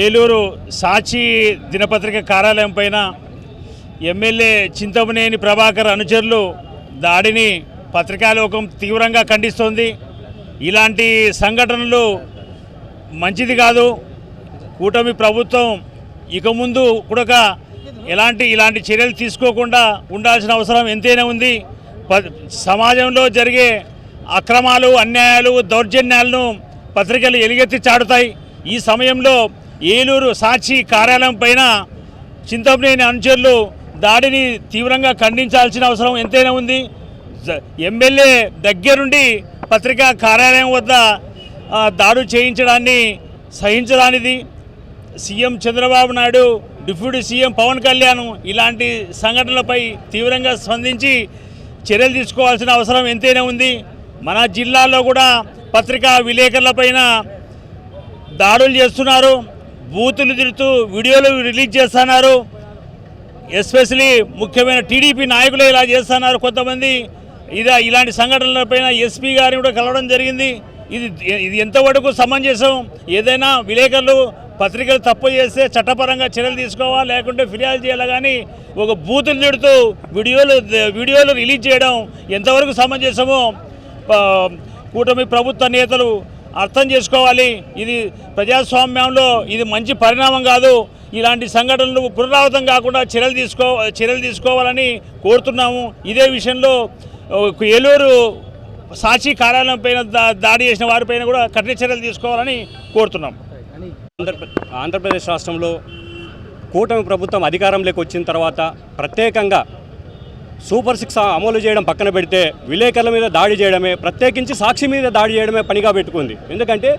ఏలూరు సాక్షి దినపత్రిక కార్యాలయం పైన ఎమ్మెల్యే చింతమనేని ప్రభాకర్ అనుచరులు దాడిని పత్రికాలోకం తీవ్రంగా ఖండిస్తోంది. ఇలాంటి సంఘటనలు మంచిది కాదు. కూటమి ప్రభుత్వం ఇక ముందు కూడా ఇలాంటి చర్యలు తీసుకోకుండా ఉండాల్సిన అవసరం ఎంతైనా ఉంది. సమాజంలో జరిగే అక్రమాలు, అన్యాయాలు, దౌర్జన్యాలను పత్రికలు ఎలుగెత్తి చాటుతాయి. ఈ సమయంలో ఏలూరు సాక్షి కార్యాలయం పైన చింతమనేని అనుచరులు దాడిని తీవ్రంగా ఖండించాల్సిన అవసరం ఎంతైనా ఉంది. ఎమ్మెల్యే దగ్గరుండి పత్రికా కార్యాలయం వద్ద దాడులు చేయించడాన్ని సహించడానిది. CM Chandrababu Naidu, deputy CM Pawan Kalyan ఇలాంటి సంఘటనలపై తీవ్రంగా స్పందించి చర్యలు తీసుకోవాల్సిన అవసరం ఎంతైనా ఉంది. మన జిల్లాలో కూడా పత్రికా విలేకరులపైన దాడులు చేస్తున్నారు, బూతులు తిడుతూ వీడియోలు రిలీజ్ చేస్తున్నారు. ఎస్పెషలీ ముఖ్యమైన టీడీపీ నాయకులు ఇలా చేస్తున్నారు కొంతమంది. ఇలాంటి సంఘటనలపైన ఎస్పీ గారిని కూడా కలవడం జరిగింది. ఇది ఎంతవరకు సమంజసం? ఏదైనా విలేకరులు, పత్రికలు తప్పు చేస్తే చట్టపరంగా చర్యలు తీసుకోవాలి, లేకుంటే ఫిర్యాదు చేయాలి. కానీ ఒక బూతులు తిడుతూ వీడియోలు రిలీజ్ చేయడం ఎంతవరకు సమంజసమో కూటమి ప్రభుత్వ నేతలు అర్థం చేసుకోవాలి. ఇది ప్రజాస్వామ్యంలో ఇది మంచి పరిణామం కాదు. ఇలాంటి సంఘటనలు పునరావృతం కాకుండా చర్యలు తీసుకోవాలని కోరుతున్నాము. ఇదే విషయంలో ఏలూరు సాక్షి కార్యాలయం పైన దాడి చేసిన వారిపైన కూడా కఠిన చర్యలు తీసుకోవాలని కోరుతున్నాం. ఆంధ్రప్రదేశ్ రాష్ట్రంలో కూటమి ప్రభుత్వం అధికారంలోకి వచ్చిన తర్వాత ప్రత్యేకంగా సూపర్ 6 అమలు చేయడం పక్కన పెడితే విలేకరుల మీద దాడి చేయడమే, ప్రత్యేకించి సాక్షి మీద దాడి చేయడమే పనిగా పెట్టుకుంది. ఎందుకంటే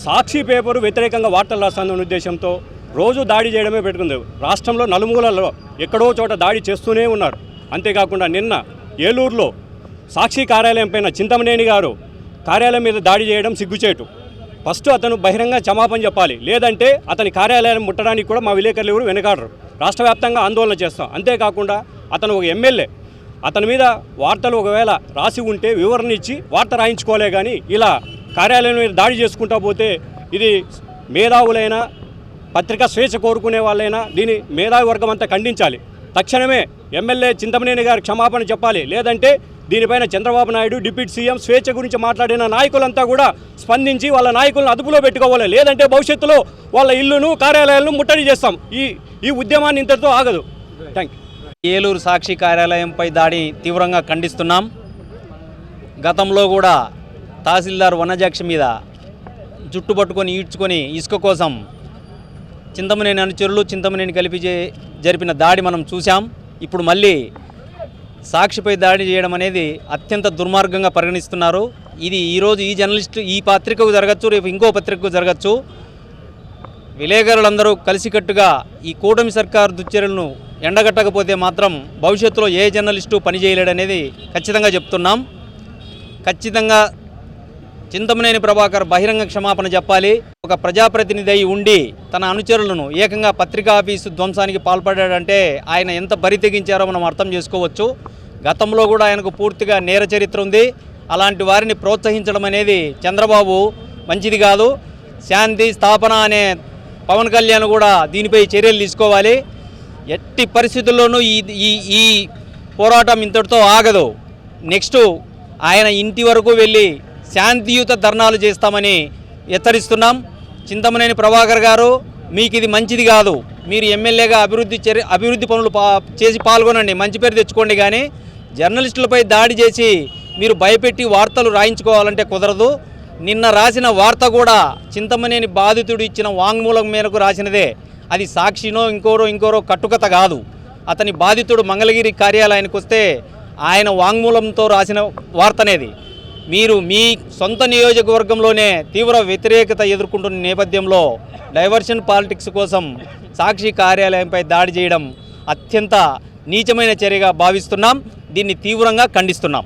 సాక్షి పేపరు వ్యతిరేకంగా వార్తలు రాస్తానన్న ఉద్దేశంతో రోజు దాడి చేయడమే పెట్టుకుంది. రాష్ట్రంలో నలుమూలలో ఎక్కడో చోట దాడి చేస్తూనే ఉన్నారు. అంతేకాకుండా నిన్న ఏలూరులో సాక్షి కార్యాలయం పైన చింతమనేని గారు కార్యాలయం మీద దాడి చేయడం సిగ్గుచేటు. ఫస్ట్ అతను బహిరంగ క్షమాపణ చెప్పాలి, లేదంటే అతని కార్యాలయం ముట్టడానికి కూడా మా విలేకరులు ఎవరు వెనకాడరు. రాష్ట్ర వ్యాప్తంగా ఆందోళన చేస్తాం. అంతేకాకుండా అతను ఒక ఎమ్మెల్యే, అతని మీద వార్తలు ఒకవేళ రాసి ఉంటే వివరణ ఇచ్చి వార్త రాయించుకోలే. కానీ ఇలా కార్యాలయం మీద దాడి చేసుకుంటా పోతే ఇది మేధావులైనా, పత్రికా స్వేచ్ఛ కోరుకునే వాళ్ళైనా దీని మేధావి వర్గం అంతా ఖండించాలి. తక్షణమే ఎమ్మెల్యే చింతమనేని గారు క్షమాపణ చెప్పాలి, లేదంటే దీనిపైన చంద్రబాబు నాయుడు, డిప్యూటీ సీఎం స్వేచ్ఛ గురించి మాట్లాడిన నాయకులంతా కూడా స్పందించి వాళ్ళ నాయకులను అదుపులో పెట్టుకోవాలి. లేదంటే భవిష్యత్తులో వాళ్ళ ఇల్లును, కార్యాలయాలను ముట్టడి చేస్తాం. ఈ ఉద్యమాన్ని ఇంతటితో ఆగదు. Thank you. ఏలూరు సాక్షి కార్యాలయంపై దాడి తీవ్రంగా ఖండిస్తున్నాం. గతంలో కూడా తహసీల్దార్ వనజాక్షి మీద జుట్టు పట్టుకొని ఈడ్చుకొని ఇసుక కోసం చింతమనేని అనుచరులు, చింతమనేని కలిపి జరిపిన దాడి మనం చూసాం. ఇప్పుడు మళ్ళీ సాక్షిపై దాడి చేయడం అనేది అత్యంత దుర్మార్గంగా పరిగణిస్తున్నారు. ఇది ఈరోజు ఈ జర్నలిస్టు, ఈ పత్రికకు జరగచ్చు, రేపు ఇంకో పత్రికకు జరగచ్చు. విలేకరులందరూ కలిసికట్టుగా ఈ కూటమి సర్కారు దుశ్చర్యలను ఎండగట్టకపోతే మాత్రం భవిష్యత్తులో ఏ జర్నలిస్టు పనిచేయలేడనేది ఖచ్చితంగా చెప్తున్నాం. ఖచ్చితంగా చింతమనేని ప్రభాకర్ బహిరంగ క్షమాపణ చెప్పాలి. ఒక ప్రజాప్రతినిధి అయి ఉండి తన అనుచరులను ఏకంగా పత్రికా ఆఫీసు ధ్వంసానికి పాల్పడాడంటే ఆయన ఎంత బరి తెగించారో మనం అర్థం చేసుకోవచ్చు. గతంలో కూడా ఆయనకు పూర్తిగా నేర చరిత్ర ఉంది. అలాంటి వారిని ప్రోత్సహించడం అనేది చంద్రబాబు మంచిది కాదు. శాంతి స్థాపన అనే పవన్ కళ్యాణ్ కూడా దీనిపై చర్యలు తీసుకోవాలి. ఎట్టి పరిస్థితుల్లోనూ ఈ పోరాటం ఇంతటితో ఆగదు. నెక్స్ట్ ఆయన ఇంటి వరకు వెళ్ళి శాంతియుత ధర్నాలు చేస్తామని హెచ్చరిస్తున్నాం. చింతమనేని ప్రభాకర్ గారు, మీకు ఇది మంచిది కాదు. మీరు ఎమ్మెల్యేగా అభివృద్ధి పనులు చేసి పాల్గొనండి, మంచి పేరు తెచ్చుకోండి. కానీ జర్నలిస్టులపై దాడి చేసి మీరు భయపెట్టి వార్తలు రాయించుకోవాలంటే కుదరదు. నిన్న రాసిన వార్త కూడా చింతమనేని బాధితుడు ఇచ్చిన వాంగ్మూలం మేరకు రాసినదే. అది సాక్షినో ఇంకోరో కట్టుకథ కాదు. అతని బాధితుడు మంగళగిరి కార్యాలయానికి వస్తే ఆయన వాంగ్మూలంతో రాసిన వార్తనేది. మీరు మీ సొంత నియోజకవర్గంలోనే తీవ్ర వ్యతిరేకత ఎదుర్కొంటున్న నేపథ్యంలో డైవర్షన్ పాలిటిక్స్ కోసం సాక్షి కార్యాలయంపై దాడి చేయడం అత్యంత నీచమైన చర్యగా భావిస్తున్నాం. దీన్ని తీవ్రంగా ఖండిస్తున్నాం.